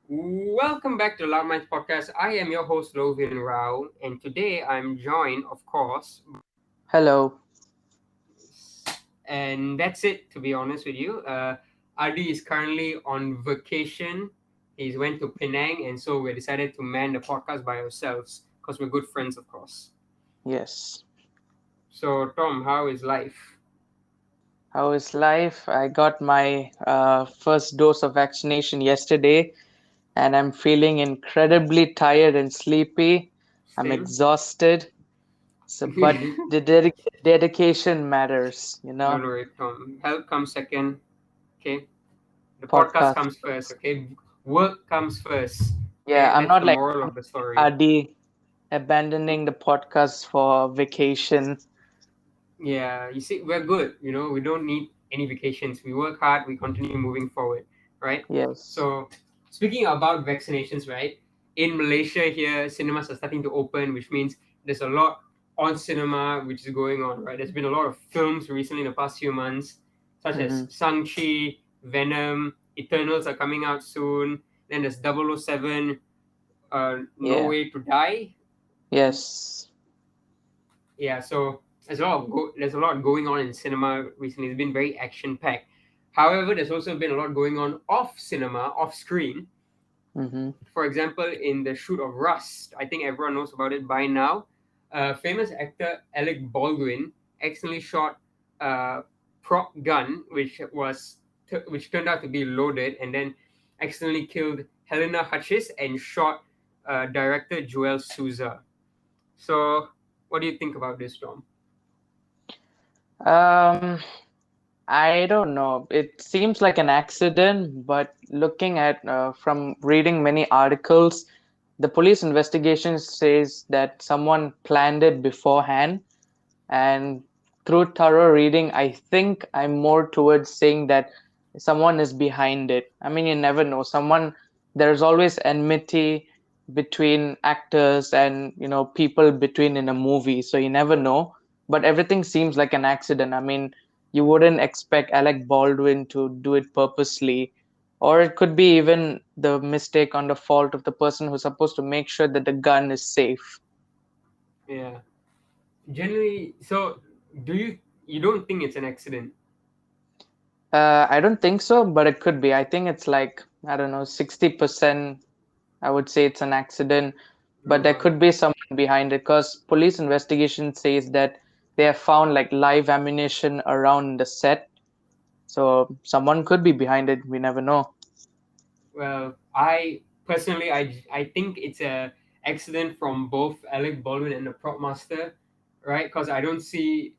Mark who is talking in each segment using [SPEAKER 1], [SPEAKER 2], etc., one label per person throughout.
[SPEAKER 1] Welcome back to Loud Minds Podcast. I am your host Lovin Rao, and today I'm joined, of course,
[SPEAKER 2] Hello.
[SPEAKER 1] and that's it. To be honest with you, Adi is currently on vacation. He's went to Penang, and so we decided to man the podcast by ourselves because we're good friends, of course.
[SPEAKER 2] Yes.
[SPEAKER 1] So, Tom, how is life?
[SPEAKER 2] How is life? I got my first dose of vaccination yesterday, and I'm feeling incredibly tired and sleepy. I'm
[SPEAKER 1] Same.
[SPEAKER 2] exhausted. So, but the dedication matters,
[SPEAKER 1] Don't worry, Tom. Health comes second. Okay, the podcast
[SPEAKER 2] Podcast
[SPEAKER 1] comes first.
[SPEAKER 2] first.
[SPEAKER 1] Okay, work comes first.
[SPEAKER 2] Yeah,
[SPEAKER 1] Okay,
[SPEAKER 2] I'm
[SPEAKER 1] that's
[SPEAKER 2] not
[SPEAKER 1] the
[SPEAKER 2] like
[SPEAKER 1] moral of the story.
[SPEAKER 2] Adi abandoning the podcast for vacation.
[SPEAKER 1] Yeah, you see, we're good. We don't need any vacations. We work hard. We continue moving forward, right?
[SPEAKER 2] Yes.
[SPEAKER 1] So, speaking about vaccinations, right? In Malaysia here, cinemas are starting to open, which means there's a lot on cinema which is going on, right? There's been a lot of films recently in the past few months, such as
[SPEAKER 2] Mm-hmm.
[SPEAKER 1] Shang-Chi, Venom, Eternals are coming out soon. Then there's 007, No
[SPEAKER 2] Yeah.
[SPEAKER 1] Way to Die.
[SPEAKER 2] Yes.
[SPEAKER 1] Yeah, so there's a lot going on in cinema recently. It's been very action packed. However, there's also been a lot going on off cinema, off screen.
[SPEAKER 2] Mm-hmm.
[SPEAKER 1] For example, in the shoot of Rust, I think everyone knows about it by now. Famous actor Alec Baldwin accidentally shot a prop gun, which turned out to be loaded, and then accidentally killed Helena Hutchins and shot director Joel Souza. So, what do you think about this, Tom?
[SPEAKER 2] Um, I don't know. It seems like an accident, but looking at from reading many articles, the police investigation says that someone planned it beforehand. And through thorough reading, I think I'm more towards saying that someone is behind it. I mean, you never know. There's always enmity between actors and, people between in a movie. So you never know. But everything seems like an accident. I mean, you wouldn't expect Alec Baldwin to do it purposely. Or it could be even the mistake on the fault of the person who's supposed to make sure that the gun is safe.
[SPEAKER 1] Yeah. Generally, so do you don't think it's an accident?
[SPEAKER 2] I don't think so, but it could be. I think it's like, I don't know, 60%. I would say it's an accident, but there
[SPEAKER 1] Uh,
[SPEAKER 2] could be someone behind it because police investigation says that they have found like live ammunition around the set. So someone could be behind it. We never know.
[SPEAKER 1] well, I personally, I think it's a accident from both Alec Baldwin and the prop master, right? Because I don't see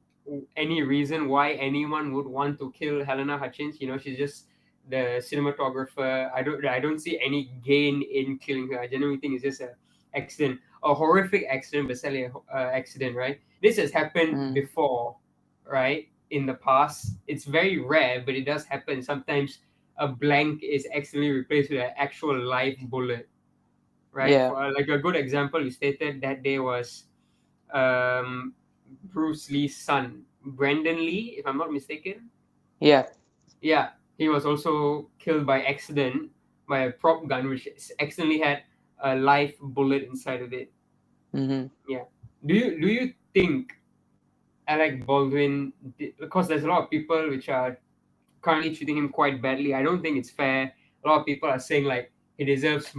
[SPEAKER 1] any reason why anyone would want to kill Helena Hutchins. She's just the cinematographer. I don't see any gain in killing her. I genuinely think it's just a accident, a horrific accident, but sadly a accident, right? This has happened
[SPEAKER 2] Mm,
[SPEAKER 1] before, right? In the past, it's very rare, but it does happen sometimes. A blank is accidentally replaced with an actual live bullet, right?
[SPEAKER 2] yeah,
[SPEAKER 1] For like a good example, you stated that day was um, Bruce Lee's son, Brandon Lee, if I'm not mistaken.
[SPEAKER 2] yeah.
[SPEAKER 1] Yeah, he was also killed by accident by a prop gun, which accidentally had a live bullet inside of it.
[SPEAKER 2] Hmm.
[SPEAKER 1] Yeah. Do you think Alec Baldwin? Because there's a lot of people which are currently treating him quite badly. I don't think it's fair. A lot of people are saying like he deserves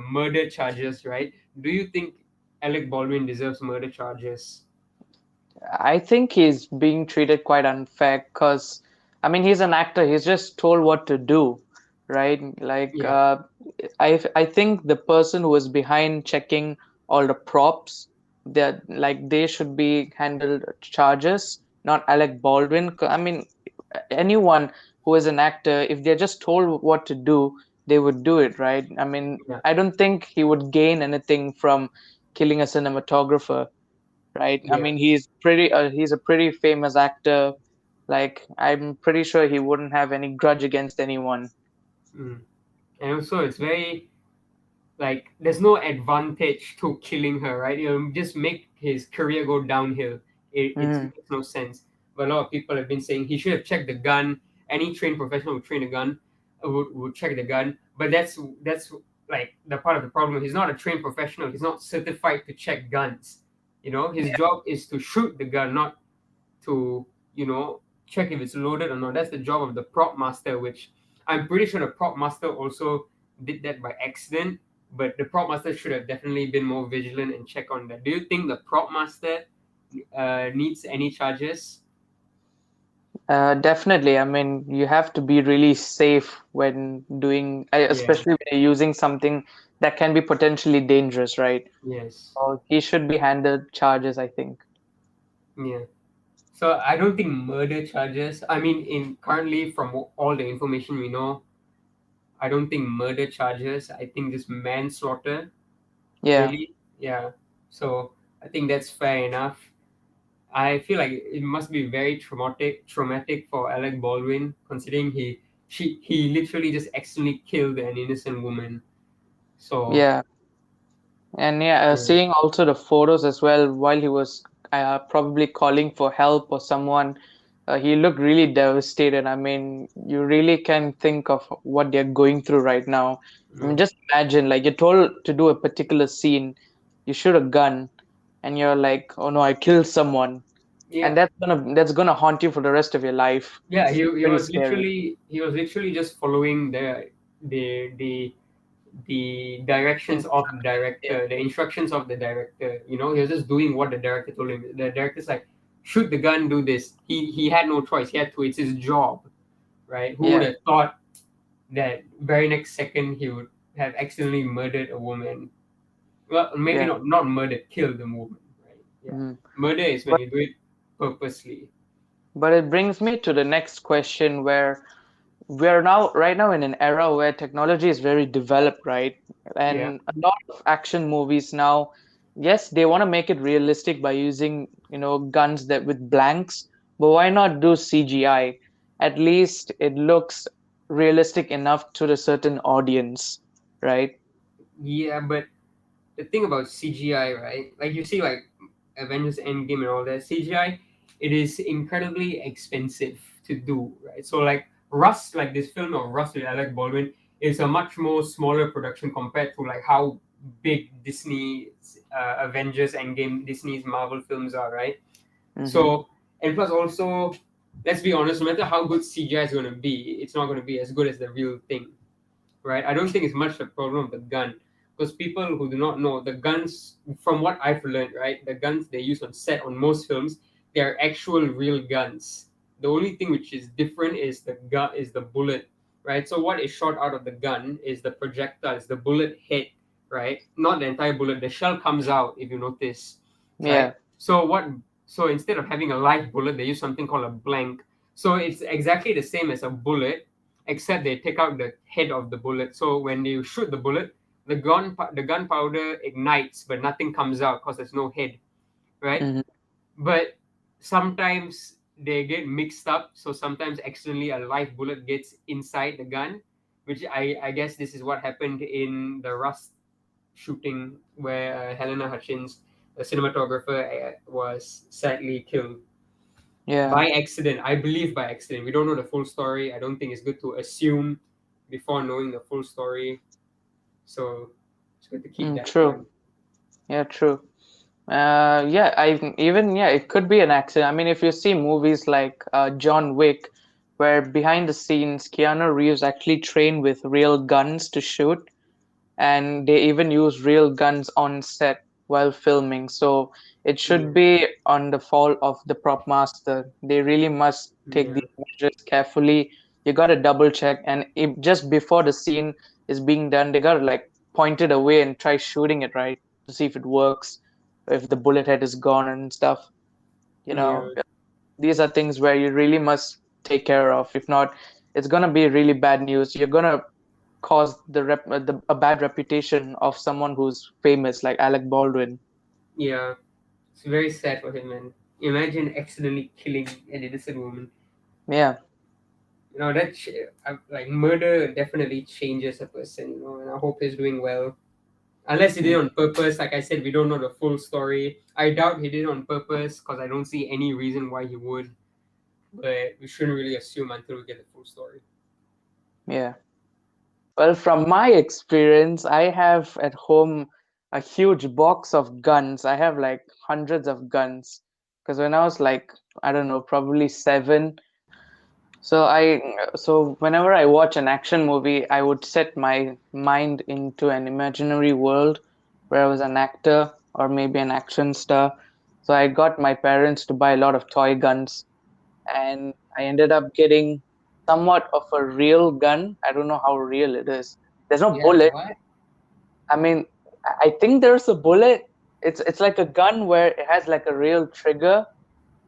[SPEAKER 1] murder charges, right? Do you think Alec Baldwin deserves murder charges?
[SPEAKER 2] I think he's being treated quite unfair because, I mean, he's an actor. He's just told what to do, right? Like,
[SPEAKER 1] Yeah,
[SPEAKER 2] I think the person who was behind checking all the props, that like they should be handled charges, not Alec Baldwin. I mean, anyone who is an actor, if they're just told what to do, they would do it, right? I mean,
[SPEAKER 1] yeah,
[SPEAKER 2] I don't think he would gain anything from killing a cinematographer, right? I
[SPEAKER 1] yeah.
[SPEAKER 2] mean, he's a pretty famous actor. Like, I'm pretty sure he wouldn't have any grudge against anyone.
[SPEAKER 1] Mm. And also, it's very like there's no advantage to killing her, right? Just make his career go downhill. It
[SPEAKER 2] Mm,
[SPEAKER 1] makes no sense. But a lot of people have been saying he should have checked the gun. Any trained professional would train a gun, would check the gun. But that's like the part of the problem. He's not a trained professional. He's not certified to check guns. His
[SPEAKER 2] Yeah,
[SPEAKER 1] job is to shoot the gun, not to check if it's loaded or not. That's the job of the prop master, which I'm pretty sure the prop master also did that by accident. But the prop master should have definitely been more vigilant and check on that. Do you think the prop master needs any charges?
[SPEAKER 2] definitely. I mean, you have to be really safe when doing,
[SPEAKER 1] Yeah.
[SPEAKER 2] especially when you're using something that can be potentially dangerous, right?
[SPEAKER 1] Yes.
[SPEAKER 2] So he should be handed charges, I think.
[SPEAKER 1] Yeah. So I don't think murder charges. I mean, in currently from all the information we know, I don't think murder charges. I think just manslaughter.
[SPEAKER 2] Yeah,
[SPEAKER 1] Really, yeah. So I think that's fair enough. I feel like it must be very traumatic for Alec Baldwin, considering he literally just accidentally killed an innocent woman. So
[SPEAKER 2] yeah. And yeah,
[SPEAKER 1] yeah,
[SPEAKER 2] seeing also the photos as well while he was probably calling for help or someone, he looked really devastated. I mean, you really can think of what they're going through right now. I
[SPEAKER 1] yeah,
[SPEAKER 2] mean, just imagine, like, you're told to do a particular scene, you shoot a gun, and you're like, oh no, I killed someone, and
[SPEAKER 1] yeah.
[SPEAKER 2] that's gonna haunt you for the rest of your life.
[SPEAKER 1] Yeah,
[SPEAKER 2] It's
[SPEAKER 1] he
[SPEAKER 2] pretty
[SPEAKER 1] was
[SPEAKER 2] scary.
[SPEAKER 1] literally just following the directions of the
[SPEAKER 2] Instructions. Yeah,
[SPEAKER 1] director, the instructions of the director. He was just doing what the director told him. The director's like, shoot the gun, do this. He had no choice. He had to. It's his job, right? Who would
[SPEAKER 2] yeah,
[SPEAKER 1] have thought that very next second he would have accidentally murdered a woman? Well, maybe
[SPEAKER 2] yeah.
[SPEAKER 1] not murdered, killed the woman, right? Yeah.
[SPEAKER 2] Mhm.
[SPEAKER 1] Murder is when
[SPEAKER 2] But
[SPEAKER 1] you do it purposely.
[SPEAKER 2] but it brings me to the next question where we're now right now in an era where technology is very developed, right?
[SPEAKER 1] Yeah.
[SPEAKER 2] And a lot of action movies now, yes, they want to make it realistic by using, guns that with blanks, but why not do CGI? At least it looks realistic enough to a certain audience, right?
[SPEAKER 1] Yeah, but the thing about CGI, right? Like you see, like Avengers Endgame and all that CGI, it is incredibly expensive to do, right? So like Rust, like this film of Rust with Alec Baldwin, is a much more smaller production compared to like how big Disney's Avengers Endgame, Disney's Marvel films are, right?
[SPEAKER 2] Mm-hmm.
[SPEAKER 1] So and plus also, let's be honest, no matter how good CGI is going to be, it's not going to be as good as the real thing, right? I don't think it's much a problem of the gun because people who do not know the guns, from what I've learned, right, the guns they use on set on most films, they are actual real guns. The only thing which is different is the gun is the bullet, right? So what is shot out of the gun is the projectile, is the bullet head, right? Not the entire bullet. The shell comes out if you notice, right?
[SPEAKER 2] Yeah,
[SPEAKER 1] So instead of having a live bullet, they use something called a blank. So it's exactly the same as a bullet, except they take out the head of the bullet. So when you shoot the bullet, the gunpowder ignites, but nothing comes out because there's no head, right?
[SPEAKER 2] hmm,
[SPEAKER 1] But sometimes they get mixed up. So sometimes accidentally a live bullet gets inside the gun, which I guess this is what happened in the Rust shooting where Helena Hutchins, the cinematographer, was sadly killed
[SPEAKER 2] yeah.
[SPEAKER 1] by accident. I believe by accident. We don't know the full story. I don't think it's good to assume before knowing the full story. So it's good to keep that in
[SPEAKER 2] True.
[SPEAKER 1] mind.
[SPEAKER 2] Yeah, true. Yeah, yeah, it could be an accident. I mean, if you see movies like John Wick, where behind the scenes, Keanu Reeves actually trained with real guns to shoot, and they even use real guns on set while filming. So it should
[SPEAKER 1] Yeah,
[SPEAKER 2] be on the fault of the prop master. They really must take
[SPEAKER 1] yeah,
[SPEAKER 2] these measures carefully. You gotta double check, and if just before the scene is being done, they gotta like point it away and try shooting it right to see if it works, if the bullet head is gone and stuff. You know,
[SPEAKER 1] yeah,
[SPEAKER 2] these are things where you really must take care of. If not, it's gonna be really bad news. You're gonna cause a bad reputation of someone who's famous like Alec Baldwin.
[SPEAKER 1] yeah. It's very sad for him, man. Imagine accidentally killing an innocent woman.
[SPEAKER 2] Yeah,
[SPEAKER 1] Like murder definitely changes a person. And I hope he's doing well. Unless he did it
[SPEAKER 2] mm,
[SPEAKER 1] on purpose, like I said, we don't know the full story. I doubt he did it on purpose because I don't see any reason why he would. But we shouldn't really assume until we get the full story.
[SPEAKER 2] yeah. Well, from my experience, I have at home a huge box of guns. I have like hundreds of guns because when I was like, I don't know, probably seven. So whenever I watch an action movie, I would set my mind into an imaginary world where I was an actor or maybe an action star. So I got my parents to buy a lot of toy guns, and I ended up getting somewhat of a real gun. I don't know how real it is. There's no
[SPEAKER 1] You have
[SPEAKER 2] bullet.
[SPEAKER 1] what?
[SPEAKER 2] I mean, I think there's a bullet. It's like a gun where it has like a real trigger.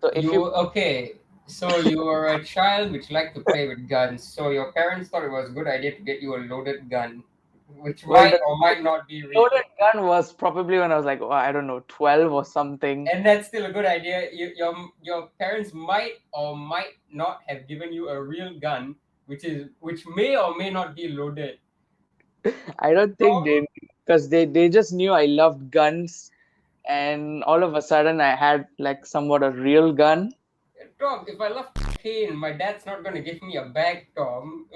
[SPEAKER 2] So if you
[SPEAKER 1] You okay? So you were a child which liked to play with guns. So your parents thought it was a good idea to get you a loaded gun, which
[SPEAKER 2] well,
[SPEAKER 1] might or might not be real.
[SPEAKER 2] loaded gun was probably when I was like, oh, I don't know, 12 or something.
[SPEAKER 1] And that's still a good idea. Your parents might or might not have given you a real gun, which may or may not be loaded.
[SPEAKER 2] I don't think
[SPEAKER 1] Tom,
[SPEAKER 2] they, because they just knew I loved guns, and all of a sudden I had like somewhat a real gun.
[SPEAKER 1] Tom, if I love cocaine, my dad's not gonna give me a bag, Tom.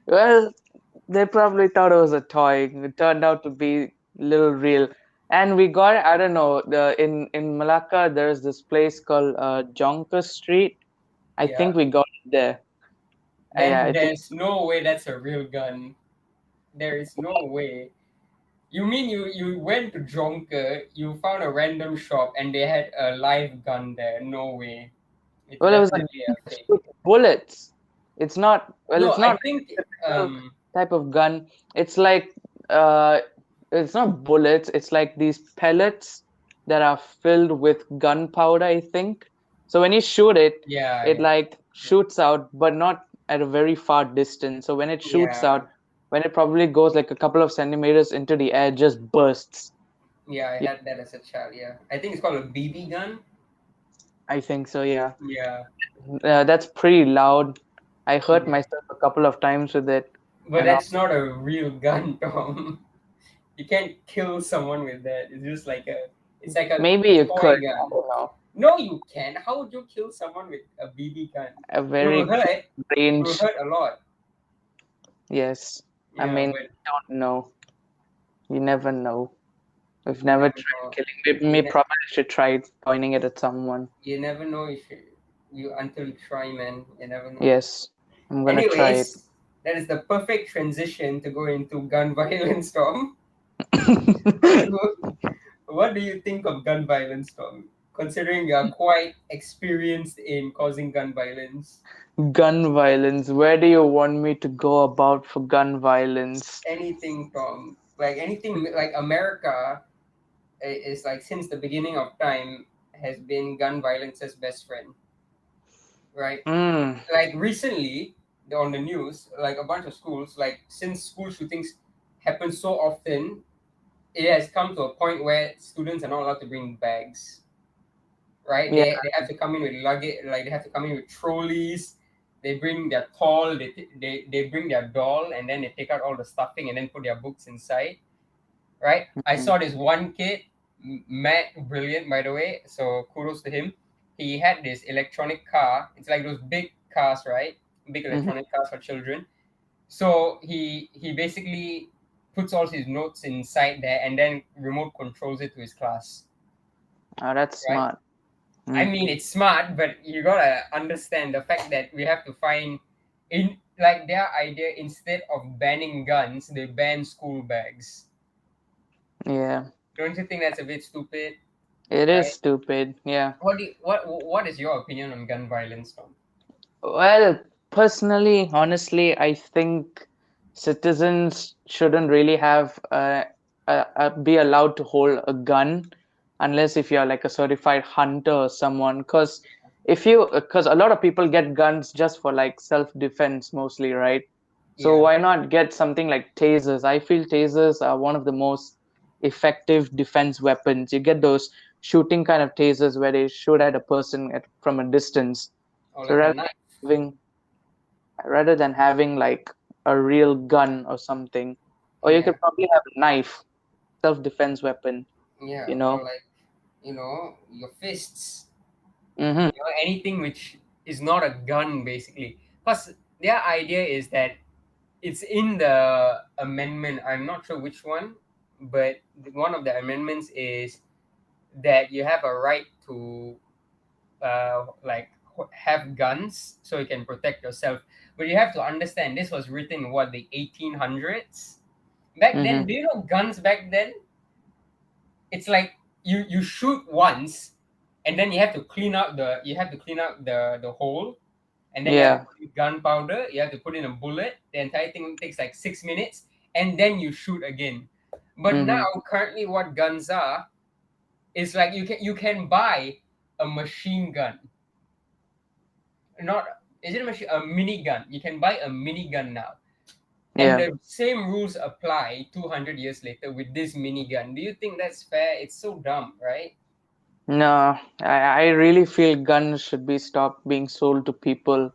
[SPEAKER 2] Well, they probably thought it was a toy. It turned out to be little real. And we got, I don't know, the in Malacca there's this place called Jonker Street. I
[SPEAKER 1] Yeah.
[SPEAKER 2] think we got it there. Yeah,
[SPEAKER 1] Then
[SPEAKER 2] I think.
[SPEAKER 1] there's no way that's a real gun. There is no way. You mean you went to Jonker, you found a random shop, and they had a live gun there? No way. It's
[SPEAKER 2] Well, it was a gun
[SPEAKER 1] definitely a
[SPEAKER 2] that
[SPEAKER 1] fake.
[SPEAKER 2] shoots bullets. It's not, well,
[SPEAKER 1] No,
[SPEAKER 2] it's
[SPEAKER 1] I
[SPEAKER 2] not
[SPEAKER 1] think
[SPEAKER 2] like a typical
[SPEAKER 1] um
[SPEAKER 2] type of gun. It's like, uh, it's not bullets. It's like these pellets that are filled with gunpowder, I think. So when you shoot it,
[SPEAKER 1] yeah,
[SPEAKER 2] it
[SPEAKER 1] yeah.
[SPEAKER 2] like shoots out, but not at a very far distance. So when it shoots
[SPEAKER 1] Yeah.
[SPEAKER 2] out, when it probably goes like a couple of centimeters into the air, it just bursts.
[SPEAKER 1] Yeah, I
[SPEAKER 2] Yeah,
[SPEAKER 1] had that as a child, yeah. I think it's called a BB gun.
[SPEAKER 2] I think so, yeah.
[SPEAKER 1] Yeah.
[SPEAKER 2] That's pretty loud. I hurt
[SPEAKER 1] Yeah.
[SPEAKER 2] myself a couple of times with it.
[SPEAKER 1] But
[SPEAKER 2] And
[SPEAKER 1] that's not a real gun, Tom. You can't kill someone with that. It's just like a it's like a
[SPEAKER 2] maybe you could,
[SPEAKER 1] toy
[SPEAKER 2] I
[SPEAKER 1] gun.
[SPEAKER 2] don't know,
[SPEAKER 1] No, you can. How would you kill someone with a BB gun?
[SPEAKER 2] a
[SPEAKER 1] It will
[SPEAKER 2] very
[SPEAKER 1] hurt.
[SPEAKER 2] close
[SPEAKER 1] It will
[SPEAKER 2] range.
[SPEAKER 1] hurt a lot.
[SPEAKER 2] Yes. I
[SPEAKER 1] Yeah,
[SPEAKER 2] mean,
[SPEAKER 1] but
[SPEAKER 2] you don't know. You never know. We've
[SPEAKER 1] you
[SPEAKER 2] never
[SPEAKER 1] never
[SPEAKER 2] tried
[SPEAKER 1] know.
[SPEAKER 2] killing. We
[SPEAKER 1] You,
[SPEAKER 2] probably should try pointing it at someone.
[SPEAKER 1] you never know if you until you try, man. You never know.
[SPEAKER 2] Yes, I'm gonna try
[SPEAKER 1] Anyways, that is the perfect transition to go into gun violence, Tom.
[SPEAKER 2] it.
[SPEAKER 1] What do you think of gun violence, Tom? Considering you are quite experienced in causing gun violence.
[SPEAKER 2] Gun violence. Where do you want me to go about for gun violence?
[SPEAKER 1] Anything, Tom. Like anything, like America is like since the beginning of time has been gun violence's best friend, right?
[SPEAKER 2] Hmm.
[SPEAKER 1] Like recently on the news, like a bunch of schools, like since school shootings happen so often, it has come to a point where students are not allowed to bring bags, right?
[SPEAKER 2] Yeah.
[SPEAKER 1] They have to come in with luggage, like they have to come in with trolleys. They bring their tall, they bring their doll, and then they take out all the stuffing and then put their books inside, right? I
[SPEAKER 2] Hmm.
[SPEAKER 1] saw this one kid, Matt, brilliant by the way, so kudos to him. He had this electronic car. It's like those big cars, right? Big
[SPEAKER 2] Hmm.
[SPEAKER 1] electronic cars for children. So he basically puts all his notes inside there and then remote controls it to his class,
[SPEAKER 2] Oh, that's
[SPEAKER 1] right?
[SPEAKER 2] smart.
[SPEAKER 1] I
[SPEAKER 2] Hmm.
[SPEAKER 1] mean, it's smart, but you gotta understand the fact that we have to find in like their idea instead of banning guns, they ban school bags.
[SPEAKER 2] Yeah.
[SPEAKER 1] Don't you think that's a bit stupid?
[SPEAKER 2] It is
[SPEAKER 1] Right?
[SPEAKER 2] stupid. Yeah.
[SPEAKER 1] What is your opinion on gun violence, Tom?
[SPEAKER 2] Well, personally, honestly, I think citizens shouldn't really have be allowed to hold a gun unless if you're like a certified hunter or someone. Because a lot of people get guns just for like self-defense mostly, right? So
[SPEAKER 1] Yeah,
[SPEAKER 2] why not get something like tasers? I feel tasers are one of the most effective defense weapons. You get those shooting kind of tasers where they shoot at a person from a distance.
[SPEAKER 1] or
[SPEAKER 2] So
[SPEAKER 1] like a knife.
[SPEAKER 2] having rather than having like a real gun or something, or you
[SPEAKER 1] Yeah,
[SPEAKER 2] could probably have a knife, self-defense weapon,
[SPEAKER 1] yeah,
[SPEAKER 2] you
[SPEAKER 1] or
[SPEAKER 2] know.
[SPEAKER 1] like your fists.
[SPEAKER 2] Mm-hmm.
[SPEAKER 1] Anything which is not a gun, basically. Because their idea is that it's in the amendment. I'm not sure which one, but one of the amendments is that you have a right to like have guns so you can protect yourself. But you have to understand this was written in what, the 1800s. Back then,
[SPEAKER 2] Mm-hmm.
[SPEAKER 1] do you know guns back then? It's like you shoot once, and then you have to clean out the hole, and then you have to
[SPEAKER 2] Yeah.
[SPEAKER 1] put in gunpowder. You have to put in a bullet. The entire thing takes like 6 minutes, and then you shoot again. But now,
[SPEAKER 2] Mm-hmm.
[SPEAKER 1] currently, what guns are is like you can buy a machine gun. Not, is it a machine? A minigun. You can buy a minigun now, and
[SPEAKER 2] Yeah.
[SPEAKER 1] the same rules apply 200 years later with this minigun. Do you think that's fair? It's so dumb, right?
[SPEAKER 2] No, I really feel guns should be stopped being sold to people.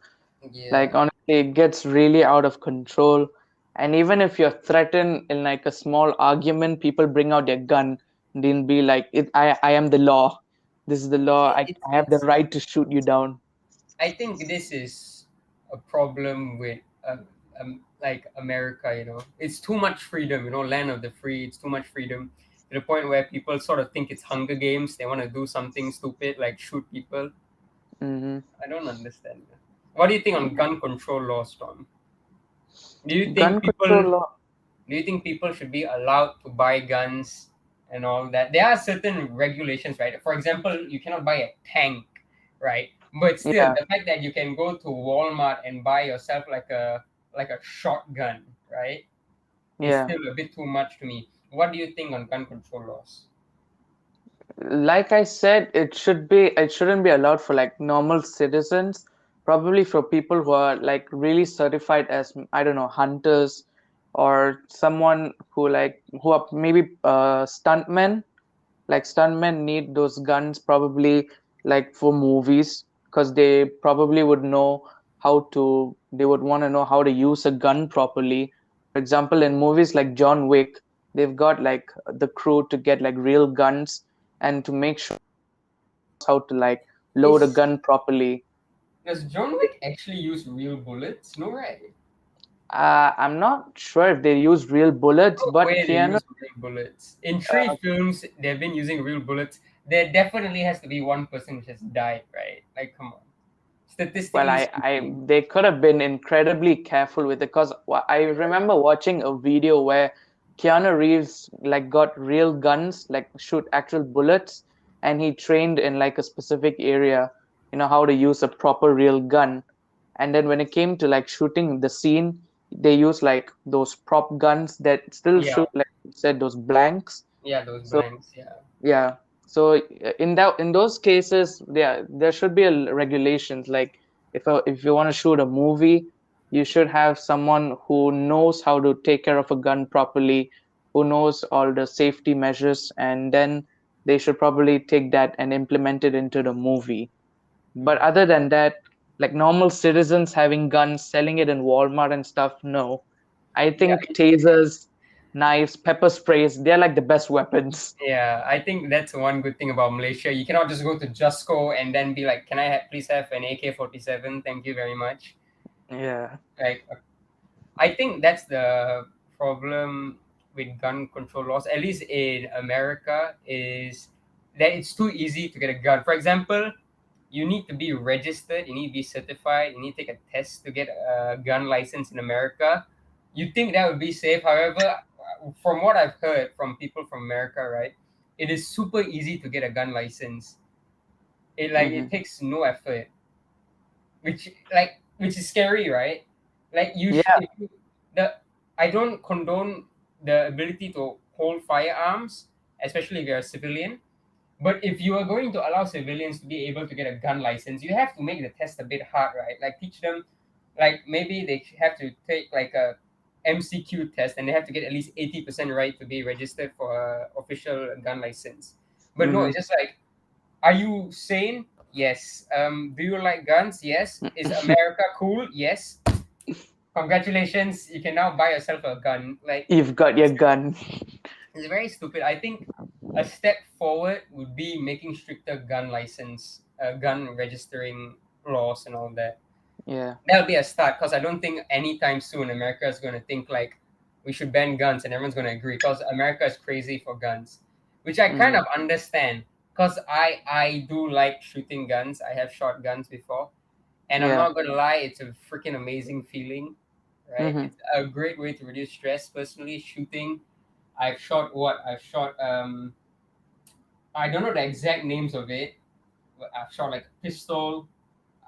[SPEAKER 2] Like
[SPEAKER 1] Yeah.
[SPEAKER 2] honestly, it gets really out of control. And even if you're threatened in like a small argument, people bring out their gun and they'll be like, I am the law. This is the law.
[SPEAKER 1] It's
[SPEAKER 2] I have the
[SPEAKER 1] it's
[SPEAKER 2] right to shoot you down.
[SPEAKER 1] I think this is a problem with like America. It's too much freedom. Land of the free. It's too much freedom to the point where people sort of think it's Hunger Games. They want to do something stupid like shoot people.
[SPEAKER 2] Hmm.
[SPEAKER 1] I don't understand. What do you think on gun control laws, Tom? Do you
[SPEAKER 2] Gun
[SPEAKER 1] think
[SPEAKER 2] control
[SPEAKER 1] people
[SPEAKER 2] law.
[SPEAKER 1] do you think people should be allowed to buy guns and all that? There are certain regulations, right? For example, you cannot buy a tank, right? But still,
[SPEAKER 2] Yeah,
[SPEAKER 1] the fact that you can go to Walmart and buy yourself like a shotgun, right, is
[SPEAKER 2] yeah.
[SPEAKER 1] still a bit too much to me. What do you think on gun control laws?
[SPEAKER 2] Like I said, it shouldn't be allowed for like normal citizens, probably for people who are like really certified as, I don't know, hunters, or someone who are maybe stuntmen. Like stuntmen need those guns probably like for movies, because they probably would know they would want to know how to use a gun properly. For example, in movies like John Wick, they've got like the crew to get like real guns and to make sure how to like load a
[SPEAKER 1] Is
[SPEAKER 2] gun properly.
[SPEAKER 1] Does John Wick actually use real bullets? No, right?
[SPEAKER 2] I'm not sure if they use real bullets,
[SPEAKER 1] No
[SPEAKER 2] but
[SPEAKER 1] way they
[SPEAKER 2] Keanu,
[SPEAKER 1] use real bullets. In three
[SPEAKER 2] uh,
[SPEAKER 1] films, they've been using real bullets. There definitely has to be one person which has died, right? Like, come on.
[SPEAKER 2] well,
[SPEAKER 1] Statistically speaking.
[SPEAKER 2] they could have been incredibly careful with it, because I remember watching a video where Keanu Reeves like got real guns, like shoot actual bullets, and he trained in like a specific area, how to use a proper real gun. And then when it came to like shooting the scene, they use like those prop guns that still
[SPEAKER 1] Yeah,
[SPEAKER 2] shoot, like you said, those blanks.
[SPEAKER 1] yeah, those
[SPEAKER 2] So
[SPEAKER 1] blanks, yeah.
[SPEAKER 2] yeah. So in those cases, there should be a regulations. Like if you want to shoot a movie, you should have someone who knows how to take care of a gun properly, who knows all the safety measures, and then they should probably take that and implement it into the movie. But
[SPEAKER 1] Mhm.
[SPEAKER 2] other than that, like normal citizens having guns, selling it in Walmart and stuff, no. I
[SPEAKER 1] Yeah,
[SPEAKER 2] think tasers, knives, pepper sprays, they're like the best weapons.
[SPEAKER 1] yeah. I think that's one good thing about Malaysia. You cannot just go to Justco and then be like, "Can I please have an AK-47? Thank you very much."
[SPEAKER 2] Yeah.
[SPEAKER 1] Like, I think that's the problem with gun control laws, at least in America, is that it's too easy to get a gun. For example, you need to be registered, you need to be certified, you need to take a test to get a gun license in America. You think that would be safe. However, from what I've heard from people from America, right, it is super easy to get a gun license. It
[SPEAKER 2] Hmm.
[SPEAKER 1] takes no effort, which is scary, right? Like
[SPEAKER 2] Yeah.
[SPEAKER 1] if you the I don't condone the ability to hold firearms, especially if you're a civilian. But if you are going to allow civilians to be able to get a gun license, you have to make the test a bit hard, right? Like teach them, like maybe they have to take like a MCQ test, and they have to get at least 80% right to be registered for a official gun license. But no,
[SPEAKER 2] Hmm.
[SPEAKER 1] it's just like, are you sane? Yes. Do you like guns? Yes. Is America cool? Yes. Congratulations, you can now buy yourself a gun. Like,
[SPEAKER 2] You've got your gun.
[SPEAKER 1] it's very stupid. I think a step forward would be making stricter gun registering laws and all that.
[SPEAKER 2] Yeah.
[SPEAKER 1] That'll be a start, because I don't think anytime soon America is going to think like we should ban guns and everyone's going to agree, because America is crazy for guns, which I kind
[SPEAKER 2] Mm-hmm.
[SPEAKER 1] of understand, because I do like shooting guns. I have shot guns before, and I'm
[SPEAKER 2] Yeah.
[SPEAKER 1] not going to lie, it's a freaking amazing feeling, right?
[SPEAKER 2] Mm-hmm.
[SPEAKER 1] It's a great way to reduce stress. Personally, shooting, I've shot I don't know the exact names of it, but I've shot like a pistol,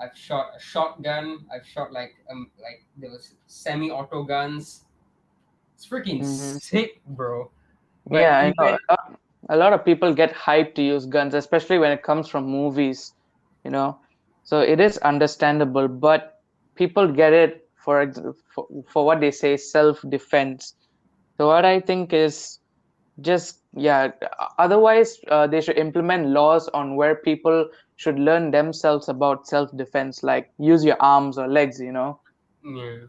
[SPEAKER 1] I've shot a shotgun. I've shot like there was semi-auto guns. It's freaking
[SPEAKER 2] Mm-hmm.
[SPEAKER 1] sick, bro. But
[SPEAKER 2] Yeah, I know.
[SPEAKER 1] even
[SPEAKER 2] A lot of people get hyped to use guns, especially when it comes from movies, you know. So it is understandable, but people get it for what they say self-defense. So what I think is just, yeah, otherwise they should implement laws on where people should learn themselves about self-defense, like use your arms or legs, you know.
[SPEAKER 1] yeah,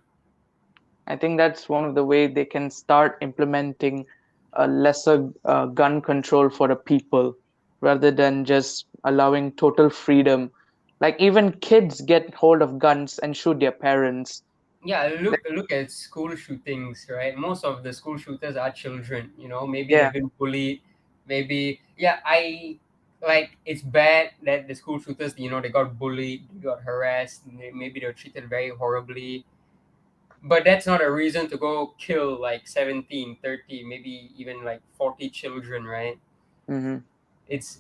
[SPEAKER 2] I think that's one of the way they can start implementing a lesser gun control for the people rather than just allowing total freedom. Like even kids get hold of guns and shoot their parents.
[SPEAKER 1] yeah.
[SPEAKER 2] Like,
[SPEAKER 1] Look at school shootings, right? Most of the school shooters are children. Maybe
[SPEAKER 2] yeah.
[SPEAKER 1] they've been bullied. Maybe yeah. I like it's bad that the school shooters, they got bullied, they got harassed, maybe they were treated very horribly. But that's not a reason to go kill like 17, 30, maybe even like 40 children, right?
[SPEAKER 2] Hmm.
[SPEAKER 1] It's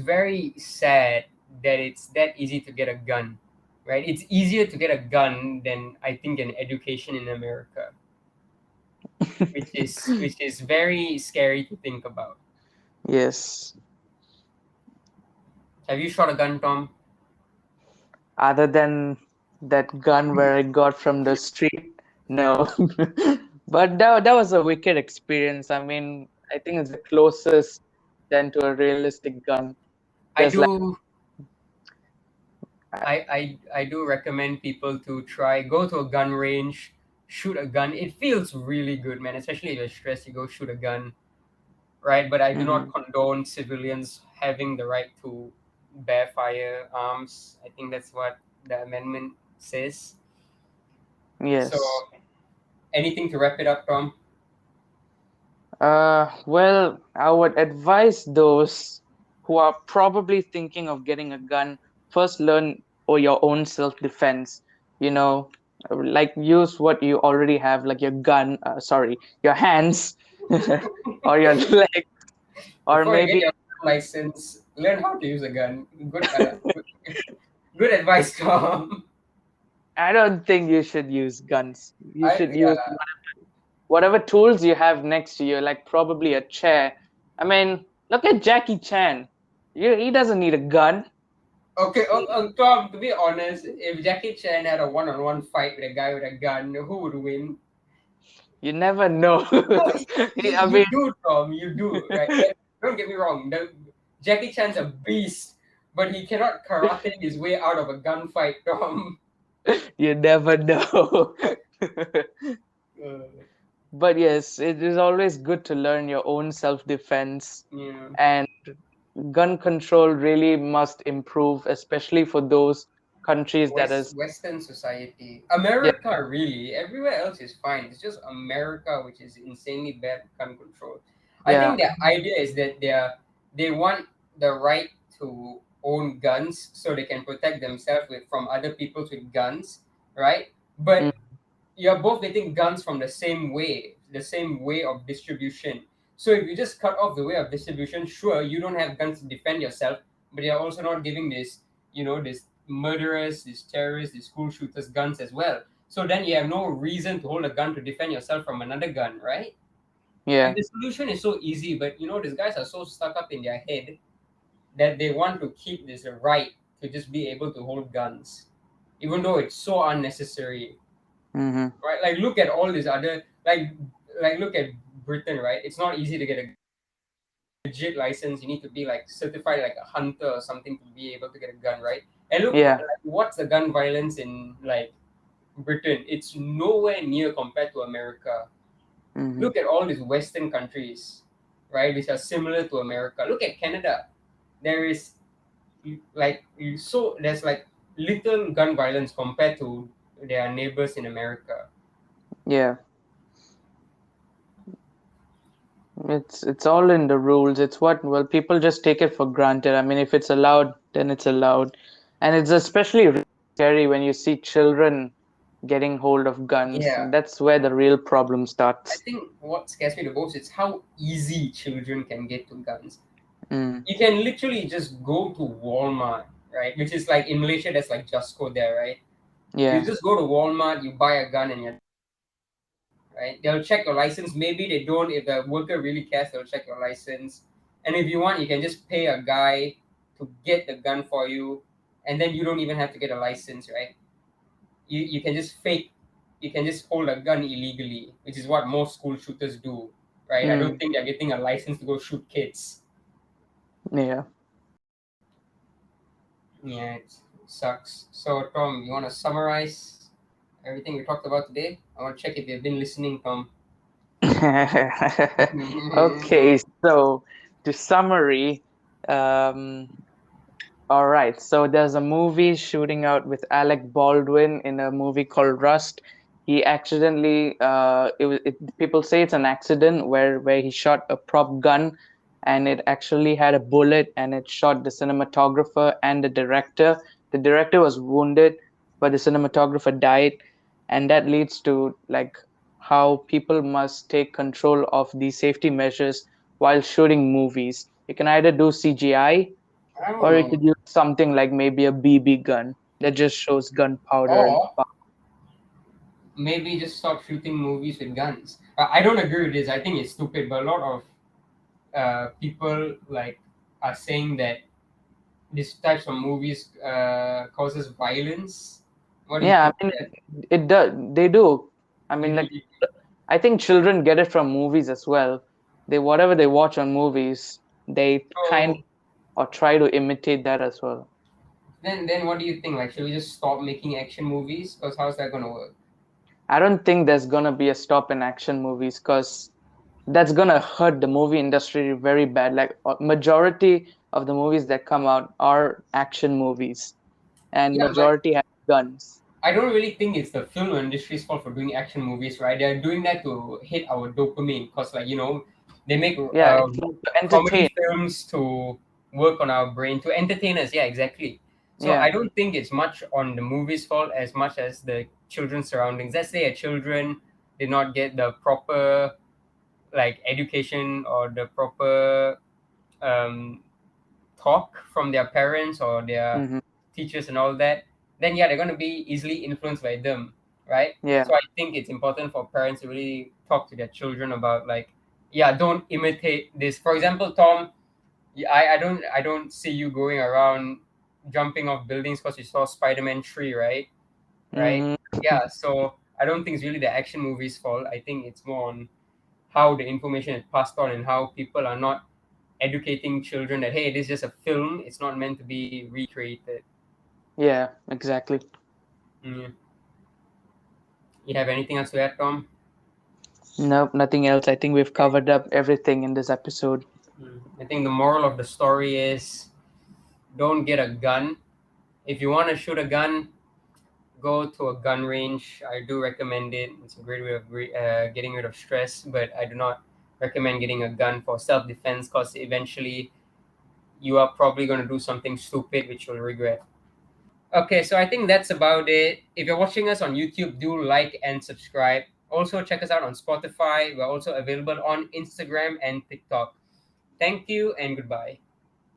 [SPEAKER 1] very sad that it's that easy to get a gun, right? It's easier to get a gun than I think an education in America, which is very scary to think about.
[SPEAKER 2] Yes.
[SPEAKER 1] Have you shot a gun, Tom?
[SPEAKER 2] Other than that gun where I got from the street, no. But that was a wicked experience. I mean, I think it's the closest than to a realistic gun.
[SPEAKER 1] I
[SPEAKER 2] Because like,
[SPEAKER 1] do
[SPEAKER 2] I-
[SPEAKER 1] I do recommend people to try go to a gun range, shoot a gun. It feels really good, man. Especially if you're stressed, you go shoot a gun, right? But I do not
[SPEAKER 2] mhm,
[SPEAKER 1] condone civilians having the right to bear firearms. I think that's what the amendment says. So,
[SPEAKER 2] yes.
[SPEAKER 1] anything to wrap it up, Tom?
[SPEAKER 2] Well, I would advise those who are probably thinking of getting a gun, first learn or your own self-defense. You know, like use what you already have, like your gun, sorry, your hands or your leg, or
[SPEAKER 1] Before you get
[SPEAKER 2] maybe,
[SPEAKER 1] your license, learn how to use a gun. Good advice, Tom.
[SPEAKER 2] I don't think you should use guns. You
[SPEAKER 1] I
[SPEAKER 2] should use
[SPEAKER 1] Yeah.
[SPEAKER 2] whatever tools you have next to you, like probably a chair. I mean, look at Jackie Chan. He doesn't need a gun.
[SPEAKER 1] Okay, Tom. To be honest, if Jackie Chan had a one-on-one fight with a guy with a gun, who would win?
[SPEAKER 2] You never know.
[SPEAKER 1] No,
[SPEAKER 2] I
[SPEAKER 1] you
[SPEAKER 2] mean,
[SPEAKER 1] do, Tom. You do, right? Don't get me wrong. Jackie Chan's a beast, but he cannot karate his way out of a gunfight, Tom.
[SPEAKER 2] you never know.
[SPEAKER 1] Uh,
[SPEAKER 2] But yes, it is always good to learn your own self-defense,
[SPEAKER 1] yeah.
[SPEAKER 2] and gun control really must improve, especially for those countries that is,
[SPEAKER 1] Western society,
[SPEAKER 2] yeah,
[SPEAKER 1] America, really. Everywhere else is fine. It's just America which is insanely bad with gun control. I
[SPEAKER 2] yeah,
[SPEAKER 1] think the idea is that they want the right to own guns so they can protect themselves from other people with guns, right?
[SPEAKER 2] mm,
[SPEAKER 1] But you're both getting guns from the same way of distribution. So if you just cut off the way of distribution, sure, you don't have guns to defend yourself, but you're also not giving this murderers, these terrorists, these school shooters guns as well. So then you have no reason to hold a gun to defend yourself from another gun, right? Like
[SPEAKER 2] yeah.
[SPEAKER 1] the solution is so easy, but these guys are so stuck up in their head that they want to keep this right to just be able to hold guns, even though it's so unnecessary,
[SPEAKER 2] Hmm.
[SPEAKER 1] right? Like look at all these other look at Britain, right? It's not easy to get a legit license. You need to be like certified like a hunter or something to be able to get a gun, right? And look,
[SPEAKER 2] Yeah.
[SPEAKER 1] like, what's the gun violence in like Britain? It's nowhere near compared to America.
[SPEAKER 2] Hmm.
[SPEAKER 1] Look at all these Western countries, right, which are similar to America. Look at Canada. There is like there's like little gun violence compared to their neighbors in America.
[SPEAKER 2] Yeah, it's all in the rules. It's what, well, people just take it for granted. I mean, if it's allowed, then it's allowed. And it's especially really scary when you see children getting hold of guns.
[SPEAKER 1] Yeah,
[SPEAKER 2] And that's where the real problem
[SPEAKER 1] I
[SPEAKER 2] starts.
[SPEAKER 1] think what scares me the most is how easy children can get to guns.
[SPEAKER 2] Mm,
[SPEAKER 1] You can literally just go to Walmart, right? Which is like in Malaysia, there's like Justco there, right? You
[SPEAKER 2] yeah.
[SPEAKER 1] just go to Walmart, you buy a gun, and you're right. They'll check your license. Maybe they don't. If the worker really cares, they'll check your license. And if you want, you can just pay a guy to get the gun for you, and then you don't even have to get a license, right? You can just fake. You can just hold a gun illegally, which is what most school shooters do, right? I don't
[SPEAKER 2] Mm,
[SPEAKER 1] think they're getting a license to go shoot kids.
[SPEAKER 2] yeah.
[SPEAKER 1] Yeah, it sucks. So, Tom, you want to summarize everything we talked about today? I want to check if you've been listening, Tom.
[SPEAKER 2] Okay, so to summary, um, all right, so there's a movie shooting out with Alec Baldwin in a movie called Rust. He accidentally, people say it's an accident where he shot a prop gun, and it actually had a bullet, and it shot the cinematographer and the director. The director was wounded, but the cinematographer died, and that leads to like how people must take control of the safety measures while shooting movies. You can either do CGI,
[SPEAKER 1] I don't
[SPEAKER 2] or you
[SPEAKER 1] know.
[SPEAKER 2] could use something like maybe a BB gun that just shows gunpowder and
[SPEAKER 1] Or maybe just stop shooting movies with guns. I don't agree with this. I think it's stupid, but a lot of people like are saying that these types of movies causes violence. What do you
[SPEAKER 2] yeah,
[SPEAKER 1] think
[SPEAKER 2] I mean
[SPEAKER 1] of that?
[SPEAKER 2] it does. They do. I
[SPEAKER 1] You,
[SPEAKER 2] mean, like
[SPEAKER 1] you,
[SPEAKER 2] I think children get it from movies as well. They whatever they watch on movies, they kind
[SPEAKER 1] so
[SPEAKER 2] or try to imitate that as well.
[SPEAKER 1] then what do you think? Like, should we just stop making action movies? Because how's that gonna work?
[SPEAKER 2] I don't think there's gonna be a stop in action movies because that's gonna hurt the movie industry very bad. Like majority of the movies that come out are action movies, and
[SPEAKER 1] Yeah, but
[SPEAKER 2] majority have guns.
[SPEAKER 1] I don't really think it's the film industry's fault for doing action movies, right? They're doing that to hit our dopamine, because, like, they make
[SPEAKER 2] Yeah, it's like to
[SPEAKER 1] comedy
[SPEAKER 2] entertain.
[SPEAKER 1] films to work on our brain, to entertain us. Yeah, exactly. So I
[SPEAKER 2] Yeah.
[SPEAKER 1] don't think it's much on the movie's fault as much as the children's surroundings. Let's say a children did not get the proper like education or the proper um, talk from their parents or their
[SPEAKER 2] Hmm.
[SPEAKER 1] teachers and all that, then yeah, they're going to be easily influenced by them, right?
[SPEAKER 2] Yeah.
[SPEAKER 1] So I think it's important for parents to really talk to their children about, like, yeah, don't imitate this. For example, Tom, I don't see you going around jumping off buildings because you saw Spider-Man 3, right?
[SPEAKER 2] Hmm.
[SPEAKER 1] Yeah, so I don't think it's really the action movie's fault. I think it's more on how the information is passed on and how people are not educating children that, hey, this is just a film, it's not meant to be recreated.
[SPEAKER 2] Yeah, exactly.
[SPEAKER 1] Mm. You have anything else to add, Tom?
[SPEAKER 2] Nope, nothing else. I think we've
[SPEAKER 1] Okay.
[SPEAKER 2] covered up everything in this episode.
[SPEAKER 1] I think the moral of the story is don't get a gun. If you want to shoot a gun, go to a gun range. I do recommend it. It's a great way of getting rid of stress, but I do not recommend getting a gun for self defense, because eventually you are probably going to do something stupid which you'll regret. Okay, so I think that's about it. If you're watching us on YouTube, do like and subscribe. Also, check us out on Spotify. We're also available on Instagram and TikTok. Thank you and goodbye.